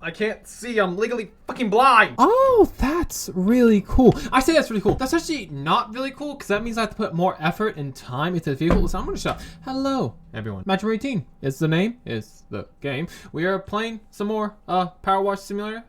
I can't see. I'm legally fucking blind. Oh, that's really cool. I say that's really cool. That's actually not really cool because that means I have to put more effort and time into the vehicle. So I'm gonna shout, hello, everyone. Match 18 is the name, is the game. We are playing some more PowerWash Simulator.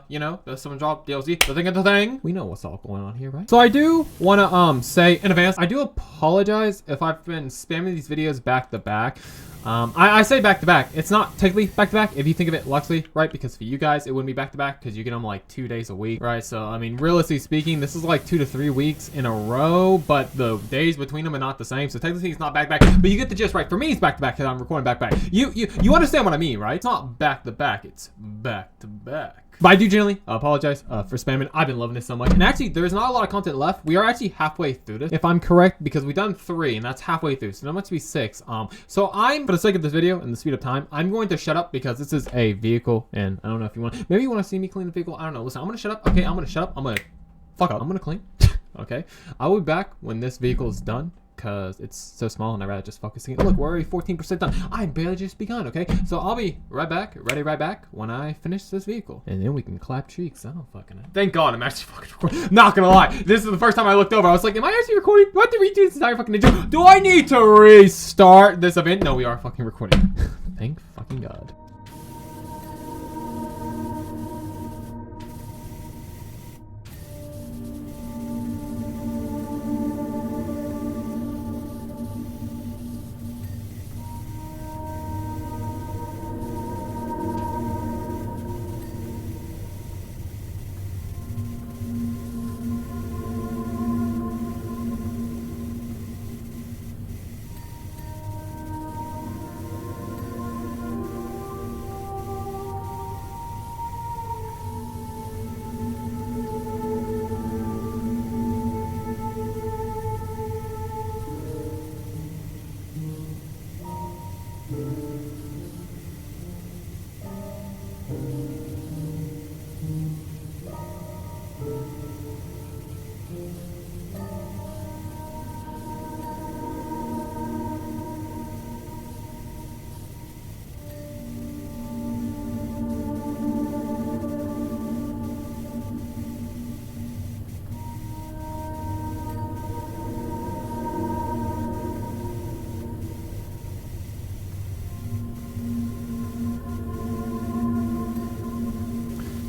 You know, the SpongeBob DLC, the thing. We know what's all going on here, right? So I do wanna say in advance, I do apologize if I've been spamming these videos back to back. I say back to back. It's not technically back to back if you think of it luxury, right? Because for you guys, it wouldn't be back to back because you get them like 2 days a week, right? So, I mean, realistically speaking, this is like 2 to 3 weeks in a row, but the days between them are not the same. So technically it's not back to back, but you get the gist, right? For me, it's back to back because I'm recording back to back. You understand what I mean, right? It's not back to back, it's back to back. But I do generally apologize for spamming. I've been loving this so much. And actually, there's not a lot of content left. We are actually halfway through this, if I'm correct, because we've done 3, and that's halfway through. So there must be 6. So I'm, for the sake of this video and the speed of time, I'm going to shut up because this is a vehicle, and I don't know if you want, maybe you want to see me clean the vehicle. I don't know. Listen, I'm going to shut up. Okay, I'm going to shut up. I'm going to fuck up. I'm going to clean. Okay. I'll be back when this vehicle is done, because it's so small and I'd rather just focus. Look, we're already 14% done. I'm barely just begun, okay? So I'll be right back, ready right back when I finish this vehicle. And then we can clap cheeks. I don't fucking know. Thank God I'm actually fucking recording. Not gonna lie. This is the first time I looked over. I was like, am I actually recording? Do I have to redo this entire fucking intro? Do I need to restart this event? No, we are fucking recording. Thank fucking God.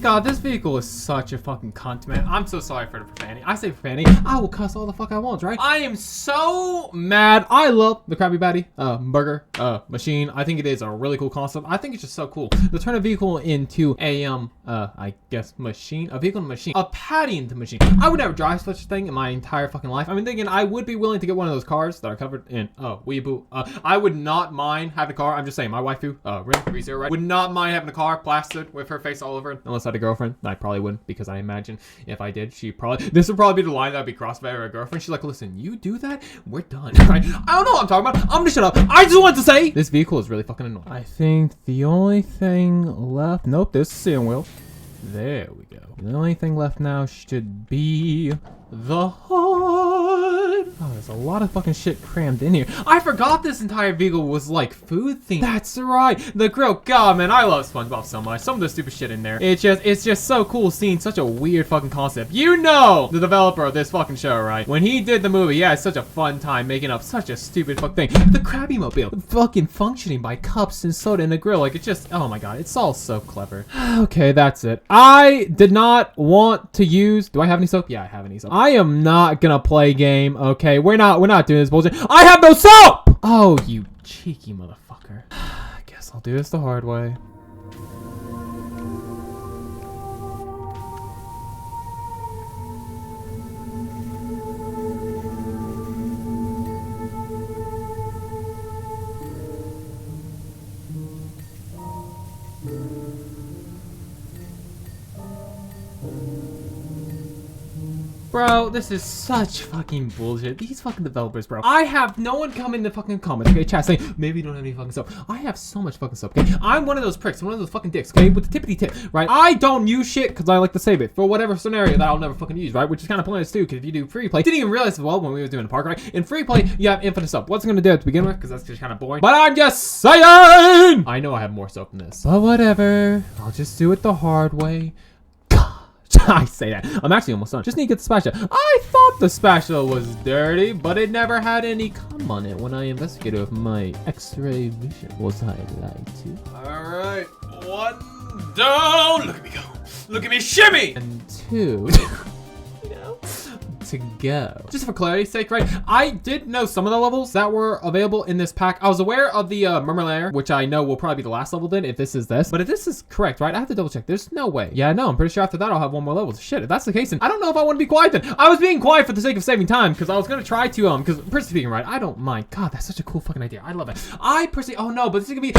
God, this vehicle is such a fucking cunt, man. I'm so sorry for the profanity. I say profanity. I will cuss all the fuck I want, right? I am so mad. I love the Krabby Patty burger machine. I think it is a really cool concept. I think it's just so cool to turn a vehicle into a I guess machine, a vehicle machine, a patty into machine. I would never drive such a thing in my entire fucking life. I mean, thinking I would be willing to get one of those cars that are covered in weeaboo. I would not mind having a car. I'm just saying, my waifu, Rin30, right, would not mind having a car plastered with her face all over it, unless I had a girlfriend. I probably wouldn't, because I imagine if I did, this would probably be the line that would be crossed by her girlfriend. She's like, listen, you do that, we're done. Right? I don't know what I'm talking about. I'm gonna shut up. I just want to say this vehicle is really fucking annoying. I think the only thing left, nope, there's the steering wheel. There we go. The only thing left now should be the hood. Oh, there's a lot of fucking shit crammed in here. I forgot this entire vehicle was like food themed. That's right, the grill. God, man, I love SpongeBob so much. Some of the stupid shit in there. It's just so cool seeing such a weird fucking concept. You know, the developer of this fucking show, right? When he did the movie, yeah, it's such a fun time making up such a stupid fucking thing. The Krabby Mobile, fucking functioning by cups and soda in the grill. Like, it's just, oh my God, it's all so clever. Okay, that's it. I did not want to use, do I have any soap? Yeah, I have any soap. I am not gonna play game, okay? We're not doing this bullshit. I have no soap! Oh, you cheeky motherfucker. I guess I'll do this the hard way. Bro, this is such fucking bullshit. These fucking developers, bro. I have no one come in the fucking comments, okay, chat, saying, maybe you don't have any fucking soap. I have so much fucking soap, okay? I'm one of those pricks, one of those fucking dicks, okay, with the tippity tip, right? I don't use shit because I like to save it for whatever scenario that I'll never fucking use, right? Which is kind of pointless too, because if you do free play, didn't even realize as well when we was doing the park, right? In free play, you have infinite soap. What's it gonna do to begin with? Because that's just kind of boring. But I'm just saying! I know I have more soap than this. But whatever. I'll just do it the hard way. I say that. I'm actually almost done. Just need to get the spatula. I thought the spatula was dirty, but it never had any cum on it when I investigated with my x-ray vision. Was I lied to? Alright. 1 down. Look at me go. Look at me shimmy. And 2. To go. Just for clarity's sake, right? I did know some of the levels that were available in this pack. I was aware of the Murmur Lair, which I know will probably be the last level then if this is this. But if this is correct, right? I have to double check. There's no way. Yeah, no, I'm pretty sure after that I'll have 1 more level. Shit, if that's the case, then I don't know if I want to be quiet then. I was being quiet for the sake of saving time because I was gonna try to because personally speaking, right? I don't mind. God, that's such a cool fucking idea. I love it. I personally, oh no, but this is gonna be.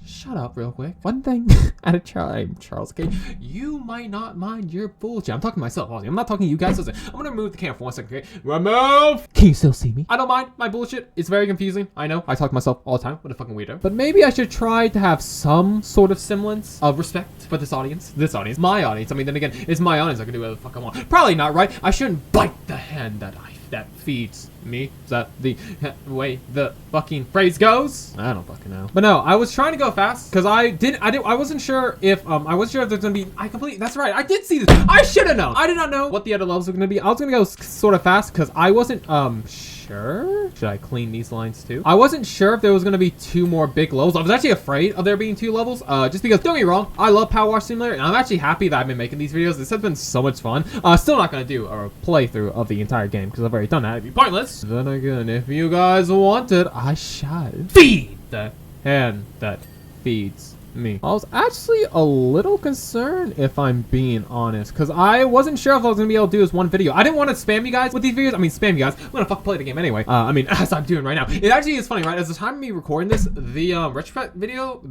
Shut up real quick. One thing at a time, Charles, okay? You might not mind your bullshit. I'm talking to myself, I'm not talking to you guys. Listen, I'm gonna remove the camera for 1 second, okay? Remove! Can you still see me? I don't mind my bullshit. It's very confusing. I know. I talk to myself all the time. What a fucking weirdo. But maybe I should try to have some sort of semblance of respect for this audience. My audience. I mean, then again, it's my audience. I can do whatever the fuck I want. Probably not, right? I shouldn't bite the hand that feeds me. Is that the way the fucking phrase goes? I don't fucking know. But no, I was trying to go fast because I wasn't sure if there's gonna be, that's right, I did see this. I should have known. I did not know what the other levels were gonna be. I was gonna go sort of fast because I wasn't sure. Should I clean these lines too? I wasn't sure if there was gonna be 2 more big levels. I was actually afraid of there being 2 levels, just because, don't get me wrong, I love PowerWash Simulator, and I'm actually happy that I've been making these videos. This has been so much fun. Still not gonna do a playthrough of the entire game because I've already done that. It'd be pointless. Then again, if you guys want it, I shall feed the hand that feeds me. I was actually a little concerned, if I'm being honest, because I wasn't sure if I was gonna be able to do this one video. I didn't want to spam you guys with these videos. I mean, spam you guys. I'm gonna fucking play the game anyway. I mean, as I'm doing right now. It actually is funny, right? As the time of me recording this, the retrospect video,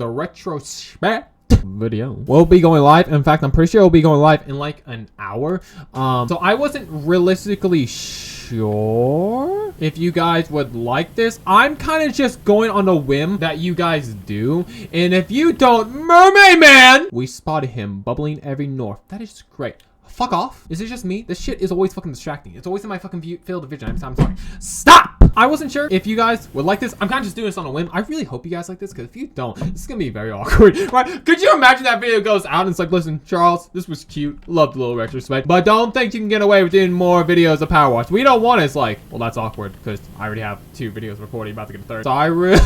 video will be going live. In fact, I'm pretty sure it'll be going live in like an hour. So I wasn't realistically sure if you guys would like this. I'm kind of just going on a whim that you guys do. And if you don't, Mermaid Man, we spotted him bubbling every north. That is great. Fuck off. Is it just me? This shit is always fucking distracting. It's always in my fucking field of vision every time I'm talking. Stop! I wasn't sure if you guys would like this. I'm kind of just doing this on a whim. I really hope you guys like this, because if you don't, this is gonna be very awkward, right? Could you imagine that video goes out and it's like, listen, Charles, this was cute. Loved the little retrospect, but don't think you can get away with doing more videos of PowerWash. We don't want it. It's like, well, that's awkward, because I already have 2 videos recording, about to get a 3rd. So I really...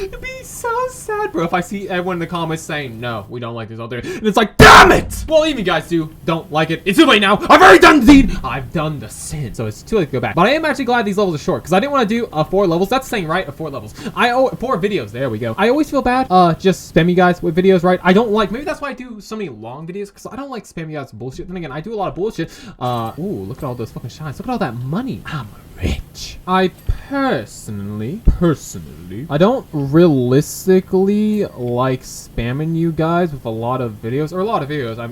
It'd be so sad, bro, if I see everyone in the comments saying, no, we don't like this out there. And it's like, damn it! Well, even you guys do don't like it. It's too late now. I've already done the deed. I've done the sin. So it's too late to go back. But I am actually glad these levels are short, because I didn't want to do 4 levels. That's saying, right? 4 levels. 4 videos. There we go. I always feel bad just spam you guys with videos, right? I don't like, maybe that's why I do so many long videos, because I don't like spamming you guys with bullshit. Then again, I do a lot of bullshit. Ooh, look at all those fucking shines. Look at all that money. I'm rich. I personally, I don't realistically like spamming you guys with a lot of videos,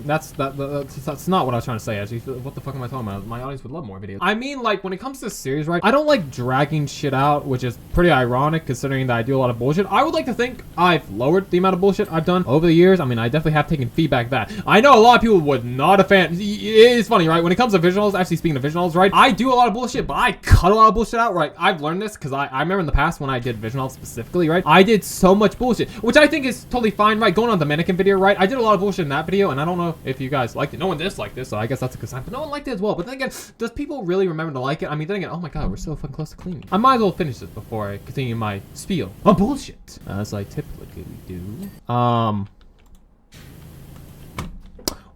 that's not what I was trying to say, actually. What the fuck am I talking about? My audience would love more videos. I mean, like, when it comes to this series, right, I don't like dragging shit out, which is pretty ironic considering that I do a lot of bullshit. I would like to think I've lowered the amount of bullshit I've done over the years. I mean, I definitely have taken feedback that I know a lot of people would not a fan. It's funny, right? When it comes to visuals, actually speaking of visuals, right, I do a lot of bullshit, but I cut a lot of bullshit out, right? I've learned this because I remember in the past when I did visuals specifically, right, I did so much bullshit, which I think is totally fine, right? Going on the mannequin video, right, I did a lot of bullshit in that video, and I don't know if you guys liked it. No one disliked this, so I guess that's a good sign, but no one liked it as well. But then again, does people really remember to like it? I mean, then again, oh my god, we're so fucking close to cleaning. I might as well finish this before I continue my spiel on bullshit, as I typically do.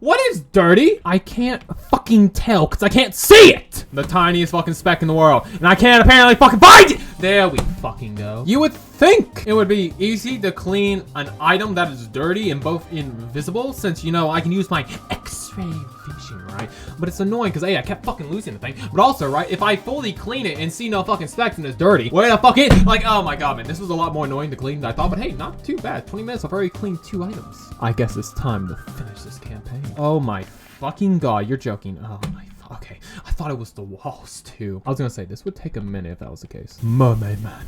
What is dirty? I can't fucking tell because I can't see it. The tiniest fucking speck in the world. And I can't apparently fucking find it. There we fucking go. You would think it would be easy to clean an item that is dirty and both invisible, since, you know, I can use my x-ray vision, right? But it's annoying because, hey, I kept fucking losing the thing. But also, right, if I fully clean it and see no fucking specks and it's dirty, where the fuck is, like, oh my god, man, this was a lot more annoying to clean than I thought. But hey, not too bad. 20 minutes, I've already cleaned 2 items. I guess it's time to finish this campaign. Oh my fucking god, you're joking. Oh my Okay, I thought it was the walls too. I was gonna say this would take a minute if that was the case. Mermaid Man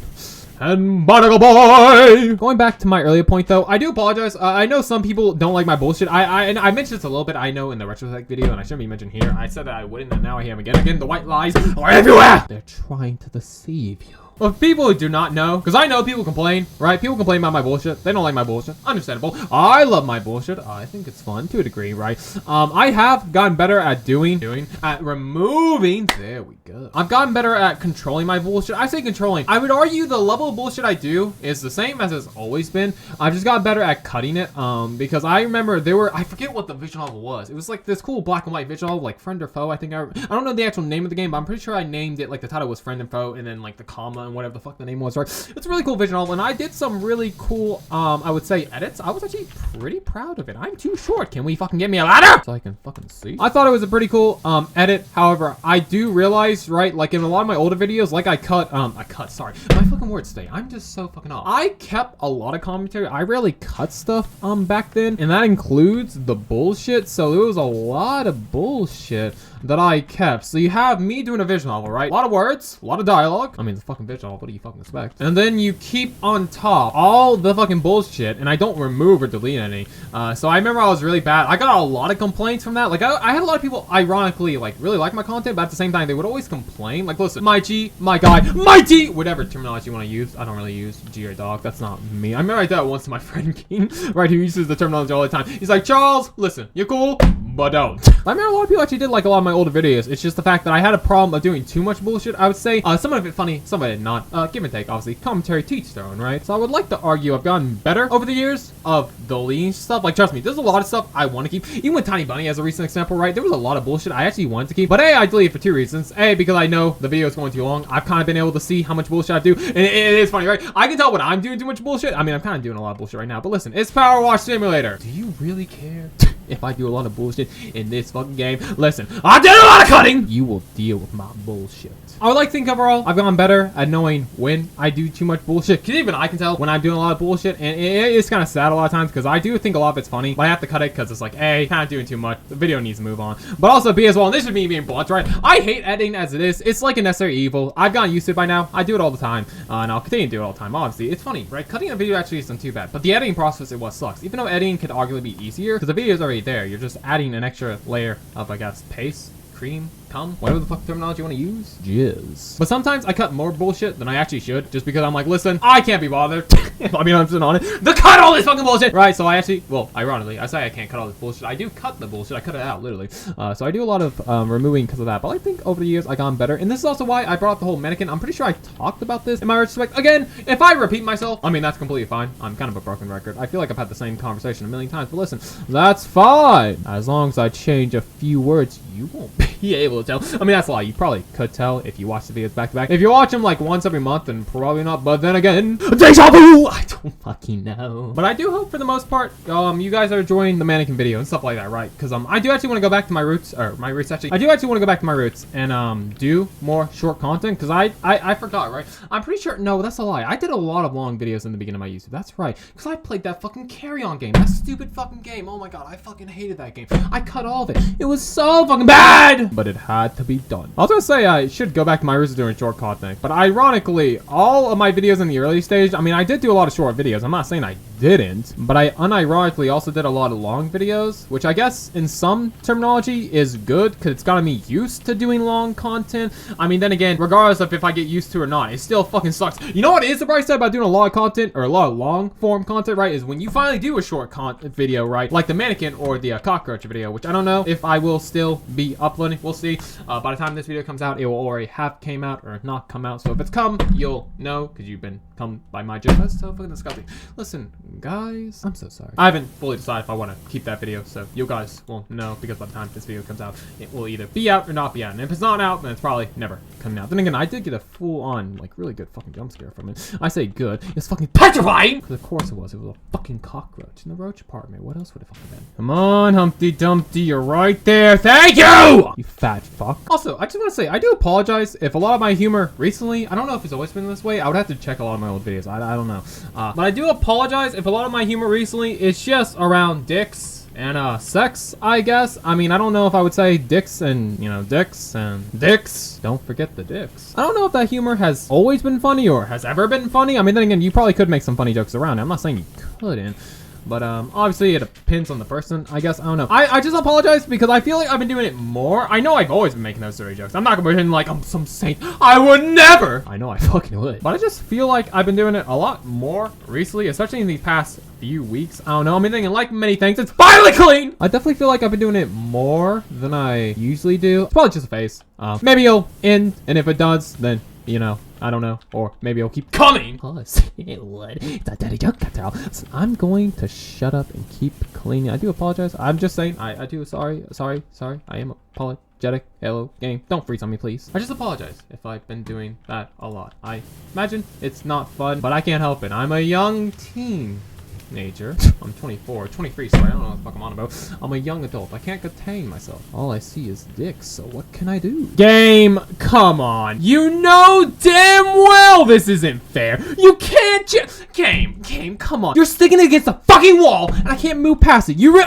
and Barnacle Boy. Going back to my earlier point though, I do apologize. I know some people don't like my bullshit. I mentioned this a little bit. I know in the retrospect video, and I shouldn't be mentioned here. I said that I wouldn't, and now I am again. Again, the white lies are everywhere. They're trying to deceive you. Well, people who do not know, because I know people complain, right? People complain about my bullshit. They don't like my bullshit. Understandable. I love my bullshit. I think it's fun to a degree, right? I have gotten better at removing. There we go. I've gotten better at controlling my bullshit. I say controlling. I would argue the level of bullshit I do is the same as it's always been. I've just got better at cutting it. Because I remember I forget what the visual novel was. It was like this cool black and white visual novel, like Friend or Foe. I don't know the actual name of the game, but I'm pretty sure I named it, like the title was Friend and Foe, and then like the comma and whatever the fuck the name was, right? It's a really cool visual novel, and I did some really cool, I would say, edits. I was actually pretty proud of it. I'm too short. Can we fucking get me a ladder so I can fucking see? I thought it was a pretty cool edit. However, I do realize, right, like in a lot of my older videos, like sorry, my fucking words today. I'm just so fucking off. I kept a lot of commentary. I rarely cut stuff back then, and that includes the bullshit. So there was a lot of bullshit that I kept. So you have me doing a visual novel, right? A lot of words, a lot of dialogue. I mean, it's a fucking visual novel. What do you fucking expect? And then you keep on top all the fucking bullshit, and I don't remove or delete any. So I remember I was really bad. I got a lot of complaints from that. Like, I had a lot of people, ironically, like, really like my content, but at the same time, they would always complain. Like, listen, my G, my guy, my T, whatever terminology you want to use. I don't really use G or dog. That's not me. I remember I did that once to my friend King, right, who uses the terminology all the time. He's like, Charles, listen, you're cool, but don't. I remember a lot of people actually did like a lot of my older videos. It's just the fact that I had a problem of doing too much bullshit, I would say. Some of it funny, some of it not. Give and take, obviously. Commentary to each their own, right? So I would like to argue I've gotten better over the years of deleting stuff. Like, trust me, there's a lot of stuff I want to keep. Even with Tiny Bunny as a recent example, right? There was a lot of bullshit I actually wanted to keep. But A, I deleted for two reasons. A, because I know the video is going too long. I've kind of been able to see how much bullshit I do. And it is funny, right? I can tell when I'm doing too much bullshit. I mean, I'm kind of doing a lot of bullshit right now. But listen, it's PowerWash Simulator. Do you really care? If I do a lot of bullshit in this fucking game, listen, I did a lot of cutting. You will deal with my bullshit. I would like to think overall, I've gotten better at knowing when I do too much bullshit. Cause even I can tell when I'm doing a lot of bullshit, and it is kind of sad a lot of times because I do think a lot of it's funny, but I have to cut it because it's like, A, kind of doing too much. The video needs to move on. But also B as well, and this is me being blunt, right? I hate editing as it is. It's like a necessary evil. I've gotten used to it by now. I do it all the time, and I'll continue to do it all the time. Obviously, it's funny, right? Cutting a video actually isn't too bad, but the editing process, it sucks. Even though editing could arguably be easier because the video is already there. You're just adding an extra layer of, I guess, paste, cream, cum, whatever the fuck terminology you want to use. Jizz. But sometimes I cut more bullshit than I actually should, just because I'm like, listen, I can't be bothered. If I'm being honest on it, to cut all this fucking bullshit. Right, so I actually, well, ironically, I say I can't cut all this bullshit. I do cut the bullshit. I cut it out, literally. So I do a lot of removing because of that. But I think over the years, I've gotten better. And this is also why I brought up the whole mannequin. I'm pretty sure I talked about this in my retrospect. Again, if I repeat myself, I mean, that's completely fine. I'm kind of a broken record. I feel like I've had the same conversation a million times. But listen, that's fine. As long as I change a few words, you won't be able to tell. I mean, that's a lie. You probably could tell if you watch the videos back to back. If you watch them like once every month, then probably not. But then again, deja vu! I don't fucking know. But I do hope for the most part, you guys are enjoying the mannequin video and stuff like that, right? Because I do actually want to go back to my roots, actually. I do actually want to go back to my roots and do more short content because I forgot, right? I'm pretty sure, no, that's a lie. I did a lot of long videos in the beginning of my YouTube. That's right. Because I played that fucking Carry On game. That stupid fucking game. Oh my god, I fucking hated that game. I cut all of it. It was so fucking bad! But it had to be done. I was gonna say I should go back to my roots of doing short content. But ironically, all of my videos in the early stage, I mean, I did do a lot of short videos. I'm not saying I didn't, but I unironically also did a lot of long videos, which I guess in some terminology is good because it's gotten me used to doing long content. I mean, then again, regardless of if I get used to it or not, it still fucking sucks. You know what is the bright side about doing a lot of content or a lot of long form content, right? Is when you finally do a short content video, right? Like the mannequin or the cockroach video, which I don't know if I will still be uploading. We'll see. By the time this video comes out, it will already have came out or not come out. So if it's come, you'll know because you've been come by my gym. That's so fucking disgusting. Listen, guys, I'm so sorry. I haven't fully decided if I want to keep that video, so you guys won't know because by the time this video comes out, it will either be out or not be out. And if it's not out, then it's probably never coming out. Then again, I did get a full-on, like, really good fucking jump scare from it. I say good. It's fucking petrifying! Because of course it was. It was a fucking cockroach in the roach apartment. What else would it fucking been? Come on, Humpty Dumpty, you're right there. Thank you! You fat fuck. Also, I just want to say, I do apologize if a lot of my humor recently, I don't know if it's always been this way. I would have to check a lot of my old videos. I don't know. But I do apologize if a lot of my humor recently is just around dicks And sex, I guess. I mean, I don't know if I would say dicks and, you know, dicks and dicks. Don't forget the dicks. I don't know if that humor has always been funny or has ever been funny. I mean, then again, you probably could make some funny jokes around it. I'm not saying you couldn't. But obviously it depends on the person, I guess. I don't know. I just apologize because I feel like I've been doing it more. I know I've always been making those dirty jokes. I'm not gonna pretend like I'm some saint. I would never. I know I fucking would. But I just feel like I've been doing it a lot more recently, especially in these past few weeks. I don't know. I'm thinking like many things. It's finally clean. I definitely feel like I've been doing it more than I usually do. It's probably just a phase. Maybe it'll end, and if it does, then you know, I don't know. Or maybe it'll keep coming. Plus, it would. It's a dirty joke after all. So I'm going to shut up and keep cleaning. I do apologize. I'm just saying. I do. Sorry. I am apologetic. Hello, game. Don't freeze on me, please. I just apologize if I've been doing that a lot. I imagine it's not fun, but I can't help it. I'm a young teenager. I'm 24, 23, sorry, I don't know what the fuck I'm on about. I'm a young adult. I can't contain myself. All I see is dicks, so what can I do? Game, come on. You know damn well this isn't fair. You can't just... Game, come on. You're sticking it against the fucking wall, and I can't move past it. You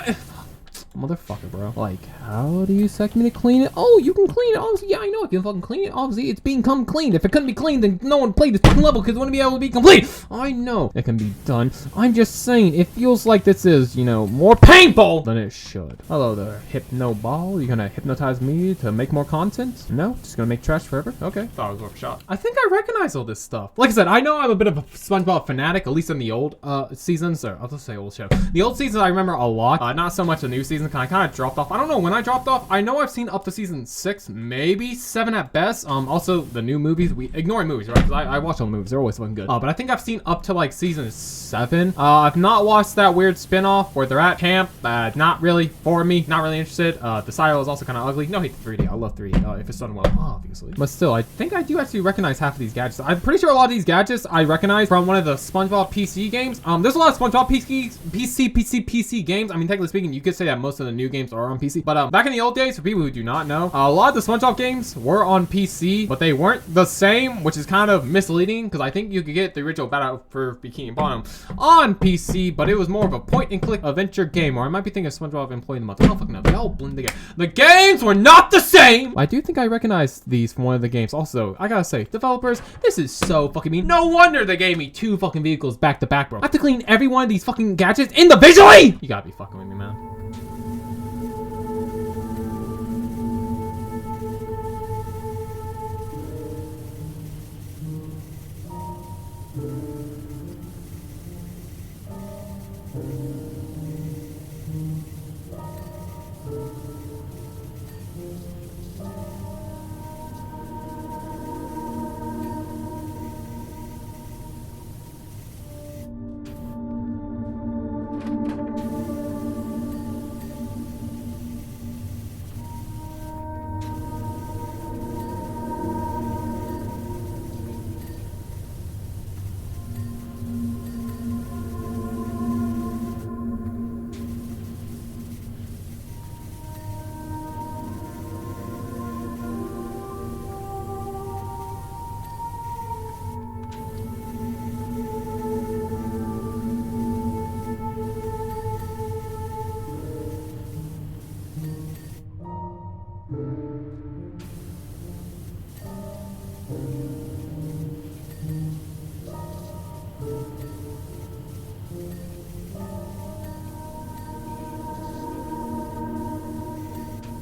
motherfucker, bro. Like, how do you expect me to clean it? Oh, you can clean it. Obviously, yeah, I know if you fucking clean it. Obviously, it's become clean. If it couldn't be cleaned, then no one played this fucking level because it wouldn't be able to be complete. I know it can be done. I'm just saying, it feels like this is, you know, more painful than it should. Hello there, Hypno Ball. You gonna hypnotize me to make more content? No? Just gonna make trash forever? Okay. Thought it was worth a shot. I think I recognize all this stuff. Like I said, I know I'm a bit of a SpongeBob fanatic, at least in the old seasons. Or I'll just say old show. The old seasons I remember a lot. Not so much the new season. I kind of dropped off. I don't know when I dropped off. I know I've seen up to season 6, maybe 7 at best. Also the new movies. We ignoring movies, right? Because I watch all the movies. They're always fucking good. But I think I've seen up to like season 7. I've not watched that weird spin-off where they're at camp. Not really for me. Not really interested. The style is also kind of ugly. No hate to 3D. I love 3D. If it's done well, obviously. But still, I think I do actually recognize half of these gadgets. I'm pretty sure a lot of these gadgets I recognize from one of the SpongeBob PC games. There's a lot of SpongeBob PC games. I mean, technically speaking, you could say that most of the new games are on PC. But back in the old days, for people who do not know, a lot of the SpongeBob games were on PC, but they weren't the same, which is kind of misleading because I think you could get the original Battle for Bikini Bottom on PC, but it was more of a point-and-click adventure game, or I might be thinking of SpongeBob Employee of the Month. I don't fucking know. They all blend together. The games were not the same! I do think I recognize these from one of the games. Also, I gotta say, developers, this is so fucking mean. No wonder they gave me 2 fucking vehicles back to back, bro. I have to clean every one of these fucking gadgets individually! You gotta be fucking with me, man.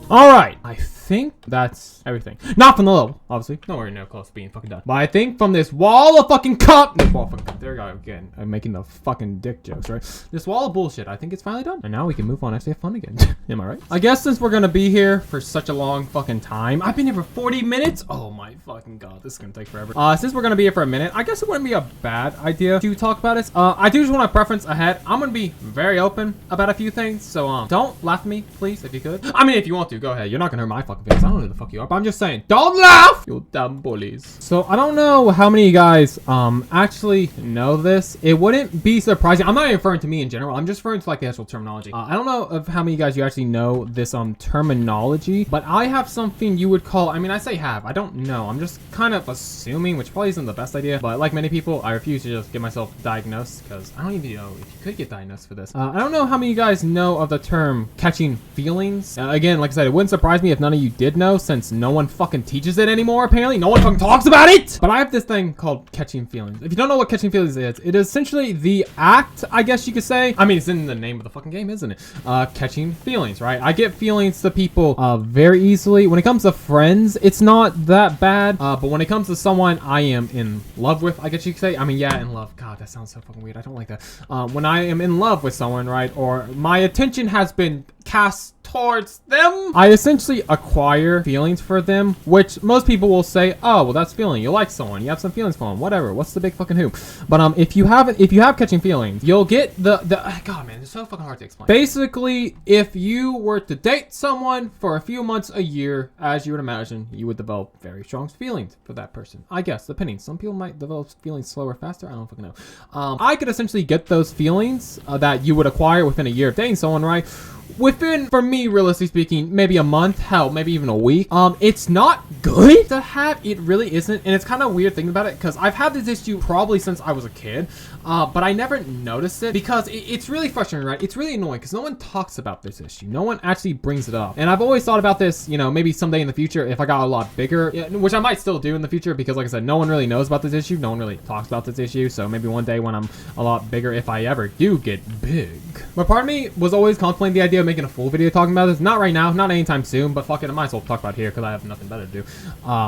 All right, I think that's everything. Not from the level, obviously. Nowhere near close to being fucking done. But I think from this wall of fucking there we go again. I'm making the fucking dick jokes, right? This wall of bullshit, I think it's finally done. And now we can move on and actually have fun again. Am I right? I guess since we're gonna be here for such a long fucking time, I've been here for 40 minutes. Oh my fucking god, this is gonna take forever. Since we're gonna be here for a minute, I guess it wouldn't be a bad idea to talk about this. I do just want to preference ahead. I'm gonna be very open about a few things, so don't laugh at me, please, if you could. I mean, if you want to, go ahead. You're not gonna hurt my fucking fucking feelings. I don't know who the fuck you are, but I'm just saying, don't laugh, you dumb bullies. So I don't know how many of you guys actually know this. It wouldn't be surprising. I'm not even referring to me in general. I'm just referring to like the actual terminology. I don't know of how many of you guys you actually know this terminology, but I have something you would call, I mean, I say have, I don't know. I'm just kind of assuming, which probably isn't the best idea, but like many people, I refuse to just get myself diagnosed because I don't even know if you could get diagnosed for this. I don't know how many of you guys know of the term catching feelings. Again, like I said, it wouldn't surprise me if none of you did know, since no one fucking teaches it anymore, apparently. No one fucking talks about it! But I have this thing called catching feelings. If you don't know what catching feelings is, it is essentially the act, I guess you could say. I mean, it's in the name of the fucking game, isn't it? Catching feelings, right? I get feelings to people very easily. When it comes to friends, it's not that bad. But when it comes to someone I am in love with, I guess you could say. I mean, yeah, in love. God, that sounds so fucking weird. I don't like that. When I am in love with someone, right? Or my attention has been cast towards them, I essentially acquire feelings for them, which most people will say, oh, well, that's feeling. You like someone, you have some feelings for them, whatever. What's the big fucking hoop? But if you have catching feelings, you'll get the God, man, it's so fucking hard to explain. Basically, if you were to date someone for a few months, a year, as you would imagine, you would develop very strong feelings for that person. I guess, depending. Some people might develop feelings slower, faster. I don't fucking know. I could essentially get those feelings that you would acquire within a year of dating someone, right? Within, for me, realistically speaking, maybe a month, hell, maybe even a week. It's not good to have. It really isn't. And it's kind of weird thinking about it because I've had this issue probably since I was a kid. But I never noticed it because it's really frustrating, right? It's really annoying because no one talks about this issue. No one actually brings it up. And I've always thought about this, you know, maybe someday in the future if I got a lot bigger, which I might still do in the future because, like I said, no one really knows about this issue. No one really talks about this issue. So maybe one day when I'm a lot bigger, if I ever do get big. But part of me was always contemplating the idea of making a full video talking about this. Not right now, not anytime soon, but fuck it, I might as well talk about it here because I have nothing better to do.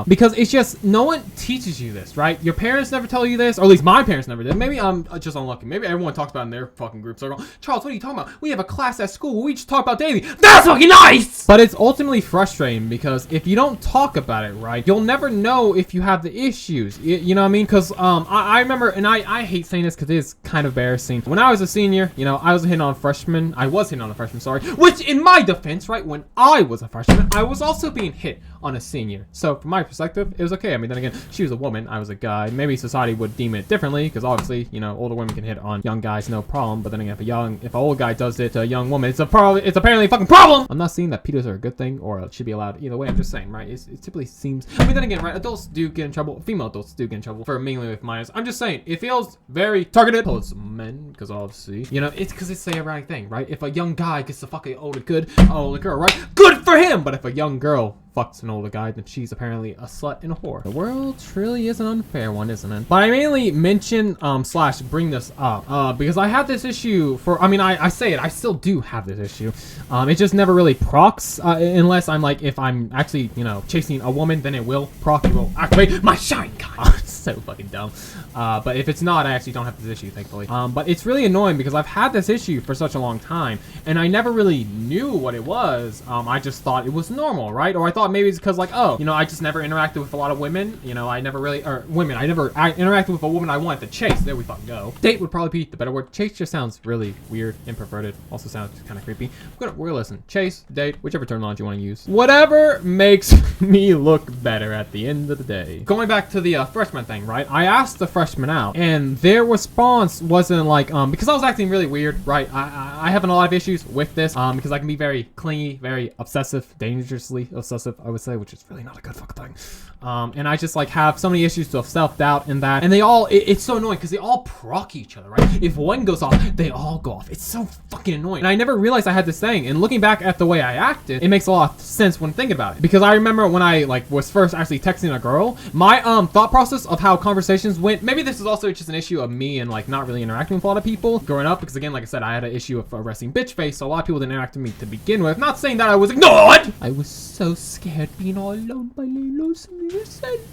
Because it's just, no one teaches you this, right? Your parents never tell you this, or at least my parents never did. Maybe I'm just unlucky. Maybe everyone talks about it in their fucking group circle. Charles, what are you talking about? We have a class at school where we just talk about dating. That's fucking nice! But it's ultimately frustrating because if you don't talk about it, right, you'll never know if you have the issues. You know what I mean? Because I remember, and I hate saying this because it is kind of embarrassing. When I was a senior, you know, I was hitting on freshmen. I was hitting on a freshman, sorry. Which, in my defense, right, when I was a freshman, I was also being hit on a senior. So from my perspective, it was okay. I mean, then again, she was a woman, I was a guy. Maybe society would deem it differently because obviously, you know, older women can hit on young guys, no problem. But then again, if an old guy does it to a young woman, it's apparently a fucking problem. I'm not saying that pedos are a good thing or it should be allowed either way. I'm just saying, right? It typically seems. I mean, then again, right? Adults do get in trouble. Female adults do get in trouble for mingling with minors. I'm just saying, it feels very targeted towards men because obviously, you know, it's because it's the ironic thing, right? If a young guy gets to fuck an older girl, right? Good for him. But if a young girl fucks an older guy, then she's apparently a slut and a whore. The world truly is an unfair one, isn't it? But I mainly mention slash bring this up because I had this issue for, I mean, I say it, I still do have this issue. It just never really procs unless I'm like, if I'm actually, you know, chasing a woman, then it will proc. It will activate my shine gun. It's so fucking dumb. But if it's not, I actually don't have this issue, thankfully. But it's really annoying because I've had this issue for such a long time and I never really knew what it was. I just thought it was normal, right? Or I thought maybe it's because like, oh, you know, I just never interacted with a lot of women. You know, I never interacted with a woman I wanted to chase. There we fucking go. Date would probably be the better word. Chase just sounds really weird and perverted. Also sounds kind of creepy. We're gonna listen. Chase, date, whichever terminology you want to use. Whatever makes me look better at the end of the day. Going back to the freshman thing, right? I asked the freshmen out and their response wasn't like, because I was acting really weird, right? I have a lot of issues with this because I can be very clingy, very obsessive, dangerously obsessive, I would say, which is really not a good fucking thing. And I just like have so many issues of self-doubt in that, and they all, it's so annoying because they all proc each other, right? If one goes off, they all go off. It's so fucking annoying. And I never realized I had this thing, and looking back at the way I acted, it makes a lot of sense when thinking about it. Because I remember when I like was first actually texting a girl, my thought process of how conversations went, maybe this is also just an issue of me and like not really interacting with a lot of people growing up, because again, like I said, I had an issue of a resting bitch face, so a lot of people didn't interact with me to begin with. Not saying that I was ignored! I was so scared being all alone by Lalo's.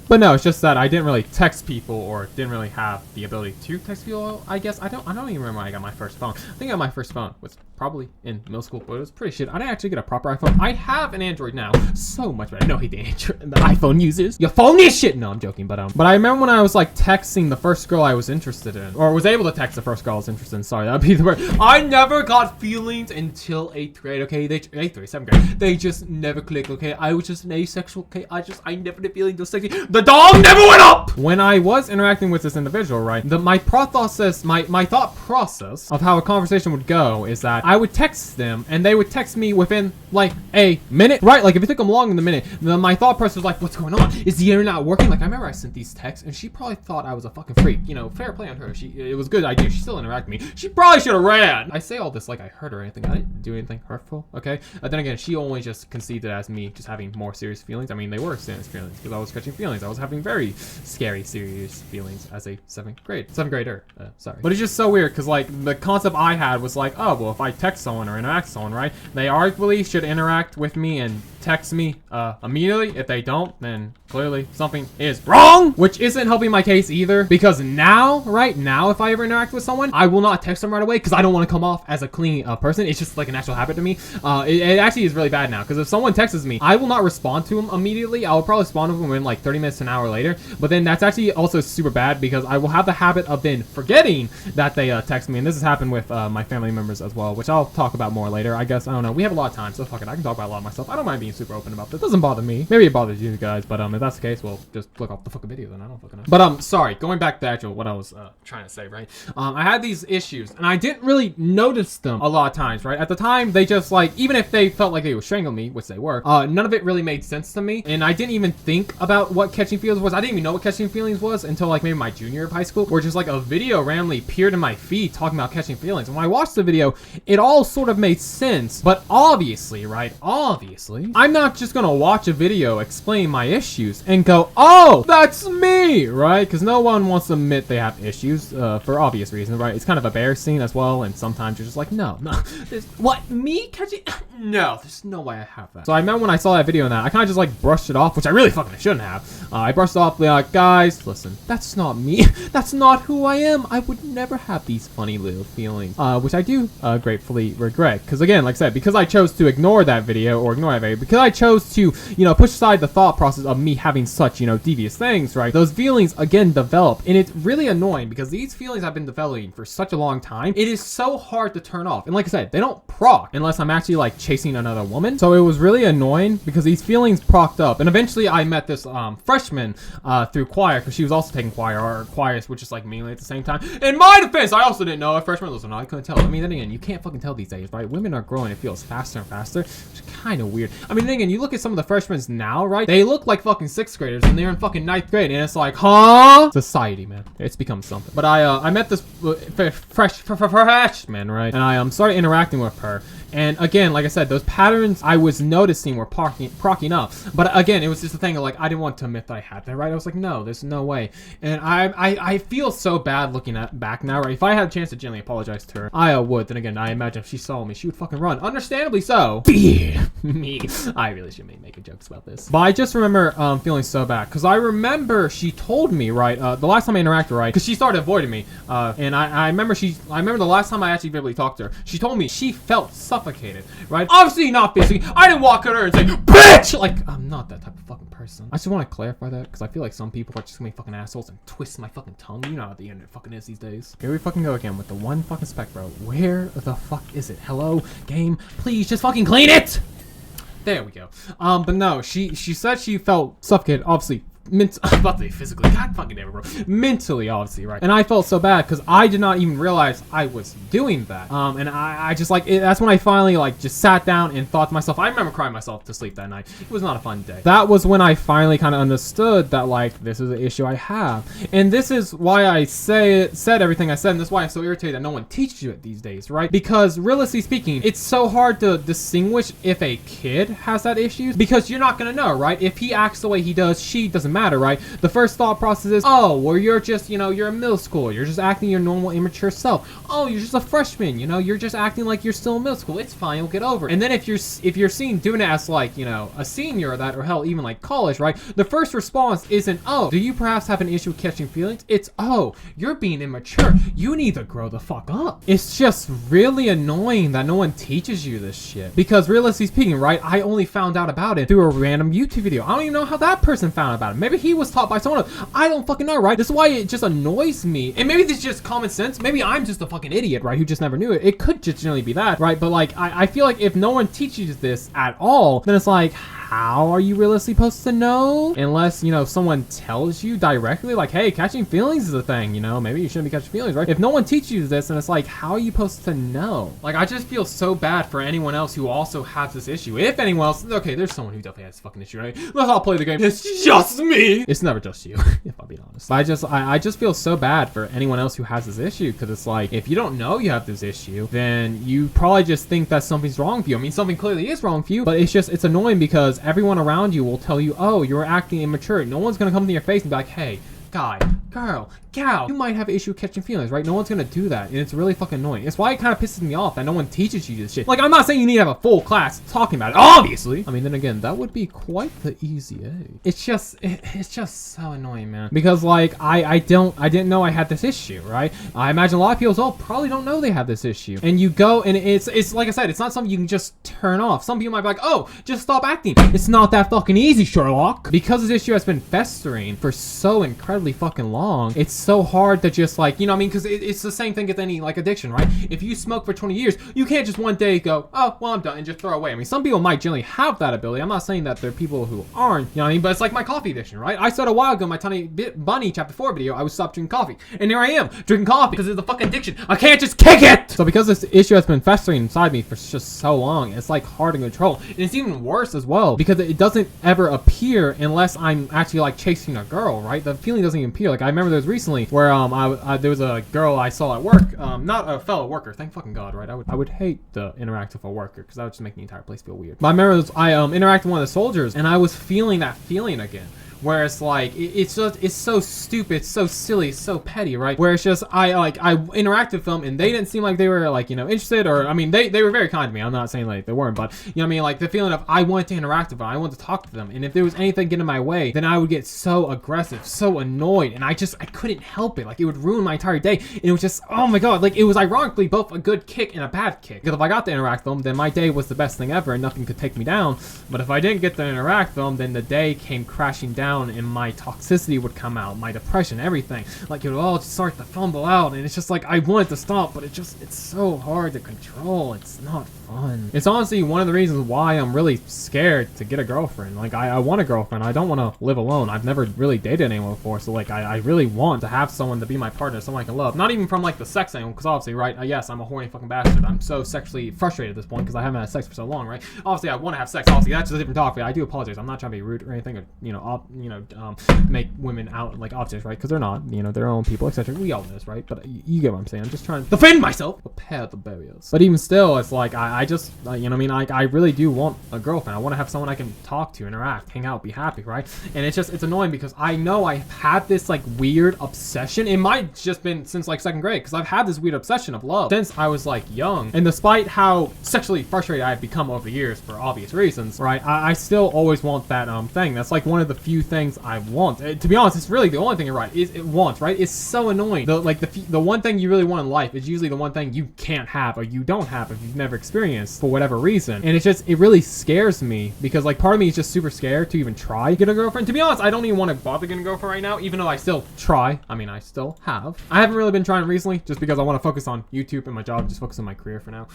But no, it's just that I didn't really text people or didn't really have the ability to text people, I guess. I don't even remember when I got my first phone. I think I got my first phone was probably in middle school, but it was pretty shit. I didn't actually get a proper iPhone. I have an Android now. So much better. No hate the iPhone users. Your phone is shit. No, I'm joking, but I remember remember when I was like texting the first girl I was interested in, or was able to text the first girl I was interested in. Sorry, that'd be the word. I never got feelings until 8th grade. Okay, 8th grade, 7th grade. They just never clicked. Okay, I was just an asexual. Okay, I never did feelings until 16. The dog never went up. When I was interacting with this individual, right, my thought process of how a conversation would go is that I would text them and they would text me within like a minute, right? Like if it took them long in the minute, then my thought process was like, what's going on? Is the internet working? Like I remember I sent these texts and she probably thought I was a fucking freak. You know, fair play on her. It was a good idea. She still interacted with me. She probably should have ran. I say all this like I hurt her or anything. I didn't do anything hurtful, okay? Then again, she only just conceived it as me just having more serious feelings. I mean, they were serious feelings because I was catching feelings. I was having very scary, serious feelings as a 7th grader. Sorry. But it's just so weird because like the concept I had was like, oh, well, if I text someone or interact with someone, right, they arguably should interact with me and text me immediately. If they don't, then clearly something is wrong, which isn't helping my case either, because now, right now, if I ever interact with someone, I will not text them right away because I don't want to come off as a clingy person. It's just like a natural habit to me. It actually is really bad now because if someone texts me, I will not respond to them immediately. I will probably respond to them in like 30 minutes to an hour later, but then that's actually also super bad because I will have the habit of then forgetting that they text me, and this has happened with my family members as well, which I'll talk about more later. I guess, I don't know, we have a lot of time, so fuck it, I can talk about a lot of myself. I don't mind being super open about this. It doesn't bother me. Maybe it bothers you guys, but if that's the case, well, just click off the fucking video then. I don't fucking know. But sorry, going back to actual what I was trying to say, right? I had these issues and I didn't really notice them a lot of times, right? At the time, they just like, even if they felt like they were strangling me, which they were, none of it really made sense to me, and I didn't even think about what catching feelings was. I didn't even know what catching feelings was until like maybe my junior year of high school, where just like a video randomly appeared in my feed talking about catching feelings, and when I watched the video, it all sort of made sense. But obviously, right, obviously, I'm not just gonna watch a video explain my issues and go, oh, that's me, right? Because no one wants to admit they have issues for obvious reasons, right? It's kind of embarrassing as well, and sometimes you're just like, no, what, me catching? No, there's no way I have that. So I remember when I saw that video and that, I kind of just like brushed it off, which I really fucking shouldn't have. I brushed it off, like, guys, listen, that's not me. That's not who I am. I would never have these funny little feelings, which I do gratefully regret. Because again, like I said, because I chose to ignore that video or ignore that video, because I chose to, you know, push aside the thought process of me having such, you know, devious things, right? Those feelings again develop, and it's really annoying because these feelings I've been developing for such a long time. It is so hard to turn off, and like I said, they don't proc unless I'm actually like chasing another woman. So it was really annoying because these feelings procced up, and eventually I met this freshman through choir, because she was also taking choir, or choir, which is like mainly at the same time. In my defense, I also didn't know a freshman. Listen, I couldn't tell. I mean, then again, you can't fucking tell these days, right? Women are growing, it feels faster and faster, which is kind of weird. I mean, then again, you look at some of the freshmen now, right? They look like fucking 6th graders, and they're in fucking 9th grade, and it's like, huh? Society, man, it's become something. But I met this freshman, right? And I started interacting with her. And again, like I said, those patterns I was noticing were procking up. But again, it was just a thing of like, I didn't want to admit that I had that, right? I was like, no, there's no way. And I feel so bad looking back now, right? If I had a chance to gently apologize to her, I would. Then again, I imagine if she saw me, she would fucking run. Understandably so. Me. I really should make making jokes about this. But I just remember feeling so bad. Because I remember she told me, right, the last time I interacted, right, because she started avoiding me. And I remember the last time I actually vividly talked to her, she told me she felt suffocated, right? Obviously not physically. I didn't walk at her and say, bitch! Like, I'm not that type of fucking person. I just want to clarify that because I feel like some people are just gonna be fucking assholes and twist my fucking tongue. You know how the internet fucking is these days. Here we fucking go again with the one fucking spec, bro. Where the fuck is it? Hello, game? Please just fucking clean it! There we go. But no, she said she felt suffocated, obviously. About to say physically, god fucking damn it, bro. Mentally, obviously, right? And I felt so bad because I did not even realize I was doing that. And I just like that's when I finally like just sat down and thought to myself. I remember crying myself to sleep that night. It was not a fun day. That was when I finally kind of understood that like this is an issue I have, and this is why I said everything I said, and this is why I'm so irritated that no one teaches you it these days, right? Because realistically speaking, it's so hard to distinguish if a kid has that issue because you're not gonna know, right? If he acts the way he does, she doesn't matter, right? The first thought process is, oh, well, you're just, you know, you're a middle schooler. You're just acting your normal immature self. Oh, you're just a freshman. You know, you're just acting like you're still in middle school. It's fine. You'll get over it. And then if you're seen doing it as like, you know, a senior or that, or hell, even like college, right? The first response isn't, oh, do you perhaps have an issue with catching feelings? It's, oh, you're being immature. You need to grow the fuck up. It's just really annoying that no one teaches you this shit. Because realistically speaking, right, I only found out about it through a random YouTube video. I don't even know how that person found out about it. Maybe he was taught by someone else. I don't fucking know, right? This is why it just annoys me. And maybe this is just common sense. Maybe I'm just a fucking idiot, right? Who just never knew it. It could just generally be that, right? But like, I feel like if no one teaches this at all, then it's like, how are you really supposed to know? Unless, you know, someone tells you directly, like, hey, catching feelings is a thing, you know? Maybe you shouldn't be catching feelings, right? If no one teaches you this, and it's like, how are you supposed to know? Like, I just feel so bad for anyone else who also has this issue. If anyone else, okay, there's someone who definitely has this fucking issue, right? Let's all play the game. It's just me. It's never just you, if I'm being honest. But I just feel so bad for anyone else who has this issue, because it's like, if you don't know you have this issue, then you probably just think that something's wrong with you. I mean, something clearly is wrong with you, but it's annoying because everyone around you will tell you, oh, you're acting immature. No one's gonna come to your face and be like, hey, guy, girl, gal, you might have an issue catching feelings, right? No one's gonna do that, and it's really fucking annoying. It's why it kind of pisses me off that no one teaches you this shit. Like, I'm not saying you need to have a full class talking about it, obviously. I mean, then again, that would be quite the easy A. It's just so annoying, man. Because like, I didn't know I had this issue, right? I imagine a lot of people as well probably don't know they have this issue. And you go, and it's like I said, it's not something you can just turn off. Some people might be like, oh, just stop acting. It's not that fucking easy, Sherlock. Because this issue has been festering for so incredibly fucking long, it's so hard to just like, you know what I mean? Because it's the same thing with any like addiction, right? If you smoke for 20 years, you can't just one day go, oh, well, I'm done, and just throw away. I mean, some people might generally have that ability. I'm not saying that there are people who aren't, you know what I mean? But it's like my coffee addiction, right? I said a while ago in my Tiny Bunny chapter 4 video, I would stop drinking coffee. And here I am, drinking coffee because of the fucking addiction. I can't just kick it! So because this issue has been festering inside me for just so long, it's like hard to control. And it's even worse as well because it doesn't ever appear unless I'm actually like chasing a girl, right? The feeling doesn't even appear. Like I remember there was recently where there was a girl I saw at work, not a fellow worker, thank fucking God, right? I would hate to interact with a worker because that would just make the entire place feel weird. But I remember I interacted with one of the soldiers and I was feeling that feeling again. Where it's like, it's so stupid, so silly, so petty, right? Where it's just, I interacted with them and they didn't seem like they were like, you know, interested, or, I mean, they were very kind to me. I'm not saying like they weren't, but, you know what I mean? Like the feeling of I wanted to interact with them, I wanted to talk to them. And if there was anything getting in my way, then I would get so aggressive, so annoyed. And I couldn't help it. Like it would ruin my entire day. And it was just, oh my God, like it was ironically both a good kick and a bad kick. Because if I got to interact with them, then my day was the best thing ever and nothing could take me down. But if I didn't get to interact with them, then the day came crashing down and my toxicity would come out, my depression, everything. Like it would all just start to fumble out, and it's just like I wanted to stop, but it's so hard to control. It's not fun. It's honestly one of the reasons why I'm really scared to get a girlfriend. Like I want a girlfriend. I don't want to live alone. I've never really dated anyone before, so like I really want to have someone to be my partner, someone I can love. Not even from like the sex angle, because obviously, right? Yes, I'm a horny fucking bastard. I'm so sexually frustrated at this point because I haven't had sex for so long, right? Obviously, I want to have sex. Obviously, that's just a different topic. I do apologize. I'm not trying to be rude or anything, or make women out like objects, right? Because they're not. You know, their own people, etc. We all know this, right? But you get what I'm saying. I'm just trying to defend myself, repair the barriers. But even still, it's like I just, you know what I mean? I really do want a girlfriend. I want to have someone I can talk to, interact, hang out, be happy, right? And it's annoying because I know I've had this like weird obsession. It might just been since like 2nd grade, because I've had this weird obsession of love since I was like young. And despite how sexually frustrated I've become over the years for obvious reasons, right? I still always want that thing. That's like one of the few things I want. To be honest, it's really the only thing you're right. It wants, right? It's so annoying. The one thing you really want in life is usually the one thing you can't have or you don't have if you've never experienced for whatever reason. And it really scares me because like part of me is just super scared to even try to get a girlfriend. To be honest, I don't even want to bother getting a girlfriend right now, even though I still try. I mean, I still have. I haven't really been trying recently just because I want to focus on YouTube and my job, just focus on my career for now.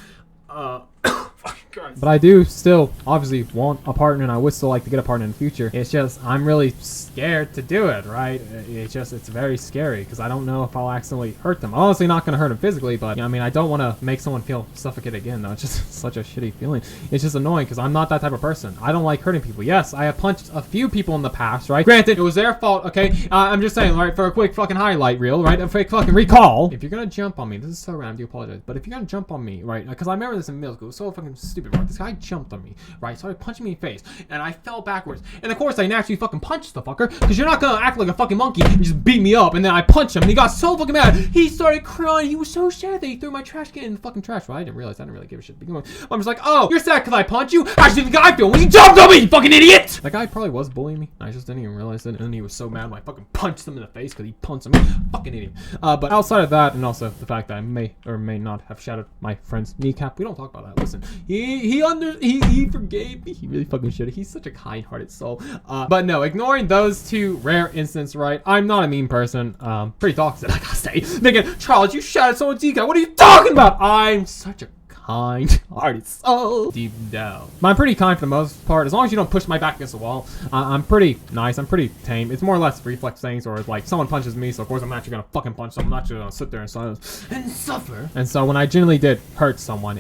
But I do still obviously want a partner, and I would still like to get a partner in the future. It's just I'm really scared to do it, right? It's very scary because I don't know if I'll accidentally hurt them. I'm honestly not going to hurt them physically, but you know, I mean, I don't want to make someone feel suffocated again, though. It's just such a shitty feeling. It's just annoying because I'm not that type of person. I don't like hurting people. Yes, I have punched a few people in the past, right? Granted, it was their fault, okay? I'm just saying, right, for a quick fucking highlight reel, right? A quick fucking recall. If you're going to jump on me, this is so random, I do apologize, but if you're going to jump on me, right? Because I remember this in middle school. It was so fucking stupid, right? This guy jumped on me, right? Started punching me in the face, and I fell backwards. And of course, I naturally fucking punched the fucker, because you're not gonna act like a fucking monkey and just beat me up. And then I punched him, and he got so fucking mad. He started crying. He was so sad that he threw my trash can in the fucking trash. Well, I didn't realize. I didn't really give a shit. I'm just like, oh, you're sad because I punched you? How should the guy feel when you jumped on me, you fucking idiot? That guy probably was bullying me. I just didn't even realize it. And then he was so mad when I fucking punched him in the face because he punched me. Fucking idiot. But outside of that, and also the fact that I may or may not have shattered my friend's kneecap, we don't talk about that. Listen, he he forgave me. He really fucking should. He's such a kind-hearted soul. But no, ignoring those two rare instances, right? I'm not a mean person. Pretty toxic, I gotta say. Nigga, Charles, you shot at someone's ego. What are you talking about? I'm such a kind-hearted soul deep down. But I'm pretty kind for the most part. As long as you don't push my back against the wall, I'm pretty nice. I'm pretty tame. It's more or less reflex things, or like someone punches me, so of course I'm actually gonna fucking punch someone. I'm not just gonna sit there in silence and suffer. And so when I genuinely did hurt someone,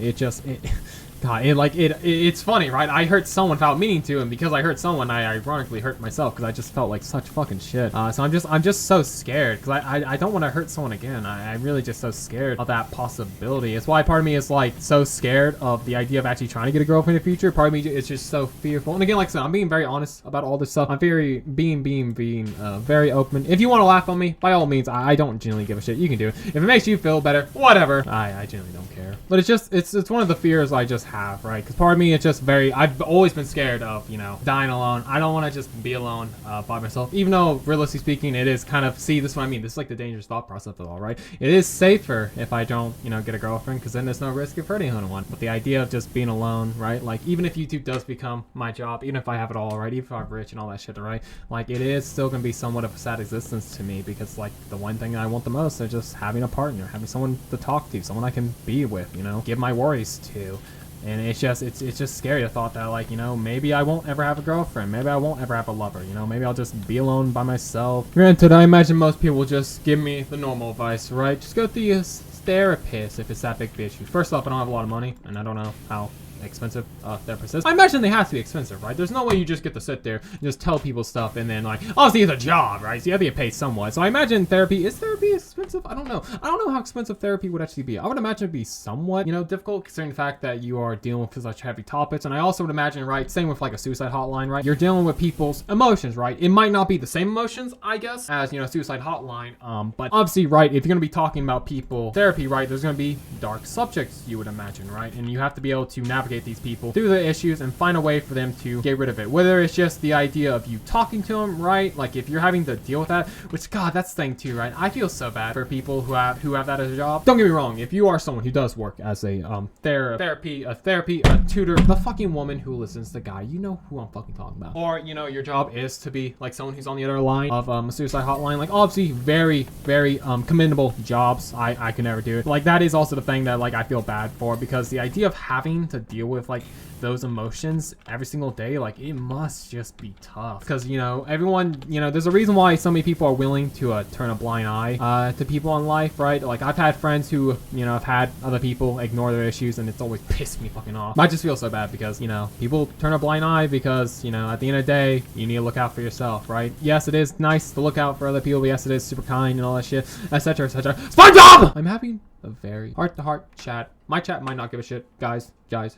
God, it's funny, right? I hurt someone without meaning to, and because I hurt someone, I ironically hurt myself because I just felt like such fucking shit. So I'm just so scared because I don't want to hurt someone again. I'm really just so scared of that possibility. It's why part of me is like so scared of the idea of actually trying to get a girlfriend in the future. Part of me is just so fearful. And again, like I said, I'm being very honest about all this stuff. I'm being very open. If you want to laugh on me, by all means, I don't genuinely give a shit. You can do it. If it makes you feel better, whatever. I genuinely don't care. But it's one of the fears I just have, right? Because part of me, it's just I've always been scared of, you know, dying alone. I don't want to just be alone by myself, even though realistically speaking, it is kind of, see, this is what I mean. This is like the dangerous thought process of it all, right? It is safer if I don't, you know, get a girlfriend, because then there's no risk of hurting anyone. But the idea of just being alone, right? Like, even if YouTube does become my job, even if I have it all, right? Even if I'm rich and all that shit, right? Like, it is still gonna be somewhat of a sad existence to me, because like the one thing I want the most is just having a partner, having someone to talk to, someone I can be with, you know, give my worries to. And it's just scary, the thought that, like, you know, maybe I won't ever have a girlfriend. Maybe I won't ever have a lover, you know? Maybe I'll just be alone by myself. Granted, I imagine most people will just give me the normal advice, right? Just go to your therapist if it's that big of an issue. First off, I don't have a lot of money, and I don't know how expensive therapist is. I imagine they have to be expensive, right? There's no way you just get to sit there and just tell people stuff and then, like, obviously it's a job, right? So you have to get paid somewhat. So I imagine therapy expensive? I don't know how expensive therapy would actually be. I would imagine it'd be somewhat, you know, difficult, considering the fact that you are dealing with such heavy topics. And I also would imagine, right, same with like a suicide hotline, right? You're dealing with people's emotions, right? It might not be the same emotions, I guess, as, you know, suicide hotline. But obviously, right, if you're gonna be talking about people therapy, right, there's gonna be dark subjects, you would imagine, right? And you have to be able to navigate these people through the issues and find a way for them to get rid of it. Whether it's just the idea of you talking to them, right? Like if you're having to deal with that, which, God, that's the thing too, right? I feel so bad for people who have that as a job. Don't get me wrong, if you are someone who does work as a therapy, a tutor, the fucking woman who listens to the guy, you know who I'm fucking talking about. Or, you know, your job is to be like someone who's on the other line of a suicide hotline. Like, obviously very commendable jobs. I could never do it. Like, that is also the thing that, like, I feel bad for, because the idea of having to deal with like those emotions every single day, like, it must just be tough. Because, you know, everyone, you know, there's a reason why so many people are willing to turn a blind eye to people in life, right? Like, I've had friends who, you know, have had other people ignore their issues, and it's always pissed me fucking off. I just feel so bad because, you know, people turn a blind eye because, you know, at the end of the day, you need to look out for yourself, right? Yes, it is nice to look out for other people, but yes, it is super kind and all that shit, etc, etc. SpongeBob! I'm having a very heart-to-heart chat. My chat might not give a shit. Guys,